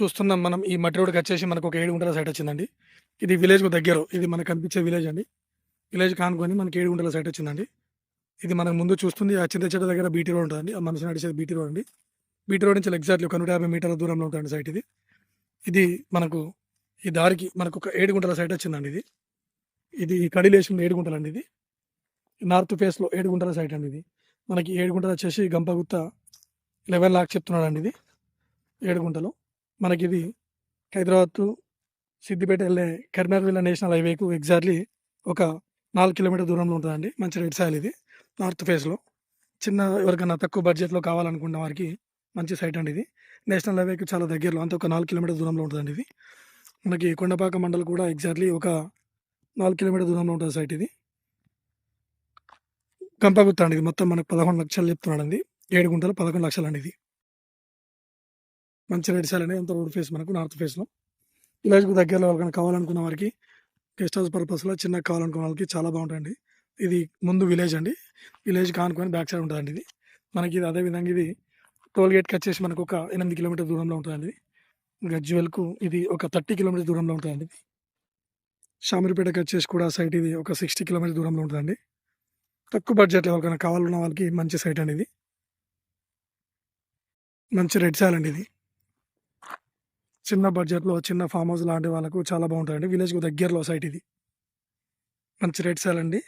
చూస్తున్నాం మనం ఈ మట్టి రోడ్డుకి వచ్చేసి మనకు ఒక 7 గుంటల సైట్ వచ్చిందండి. ఇది విలేజ్‌కు దగ్గర. ఇది మనకు కనిపించే విలేజ్ అండి. విలేజ్ కానుకొని మనకి 7 గుంటల సైట్ వచ్చిందండి. ఇది మనకు ముందు చూస్తుంది ఆ చింత చెట్టు దగ్గర బీటీ రోడ్ ఉంటదండి. ఆ మనిషి నడిచేది బీటీ రోడ్ అండి. బీటీ రోడ్ నుంచి ఎగ్జాక్ట్‌లీ ఒక 150 మీటర్ల దూరంలో ఉంటదండి సైట్ ఇది. ఇది మనకు ఈ దారికి మనకు ఒక 7 గుంటల సైట్ వచ్చిందండి ఇది. ఇది కడిలేసింది 7 గుంటలండి ఇది. నార్త్ ఫేస్‌లో 7 గుంటల సైట్ అండి ఇది. మనకి 7 గుంటలు వచ్చేసి గంపగుత్త 11 లాక్స్ చెప్తున్నాడండి ఇది 7 గుంటలు. మనకిది హైదరాబాద్ టు సిద్దిపేట వెళ్ళే కరీంనగర్ నేషనల్ హైవేకు ఎగ్జాక్ట్‌లీ ఒక 4 కిలోమీటర్ దూరంలో ఉంటదండి. మంచి రెడ్ సాయిల్ ఇది. నార్త్ ఫేస్‌లో. చిన్న ఎవరికన్నా తక్కువ బడ్జెట్‌లో కావాలనుకున్న వారికి మంచి సైట్ అండి ఇది. నేషనల్ హైవేకి చాలా దగ్గరలో అంటే ఒక 4 కిలోమీటర్ దూరంలో ఉంటదండి ఇది. మనకి కొండపాక మండల్ కూడా ఎగ్జాక్ట్‌లీ ఒక 4 కిలోమీటర్ దూరంలో ఉంటది సైట్ ఇది. గంపగుత్త అండి ఇది. మొత్తం మనకు 11 లక్షలు చెప్తున్నాడండి. 7 గుంటలు 11 లక్షలండి ఇది. మంచి రెడ్ సాయిల్ అండి. అంతా రోడ్ ఫేస్ మనకు నార్త్ ఫేస్‌లో. విలేజ్‌కు దగ్గరలో ఎవరికైనా కావాలనుకున్న వారికి గెస్ట్ హౌస్ పర్పస్‌లో చిన్నగా కావాలనుకున్న వాళ్ళకి చాలా బాగుంటదండి. ఇది ముందు విలేజ్ అండి. విలేజ్‌కి ఆనుకొని బ్యాక్ సైడ్ ఉంటదండి ఇది. మనకి ఇది అదే విధంగా ఇది టోల్ గేట్‌కి వచ్చేసి మనకు ఒక 8 కిలోమీటర్ దూరంలో ఉంటదండి. గజ్వేల్‌కు ఇది ఒక 30 కిలోమీటర్ దూరంలో ఉంటదండి. షామీర్పేటకి వచ్చేసి కూడా సైట్ ఇది ఒక 60 కిలోమీటర్ దూరంలో ఉంటదండి. తక్కువ బడ్జెట్‌లో ఎవరికైనా కావాలన్న వాళ్ళకి మంచి సైట్ అండి ఇది. మంచి రెడ్ సాయిల్ అండి ఇది. చిన్న బడ్జెట్‌లో చిన్న ఫార్మ్ హౌస్ లాంటి వాళ్ళకు చాలా బాగుంటదండి. విలేజ్‌కు దగ్గరలో సైట్ ఇది. మంచి రెడ్ సాయిల్ అండి.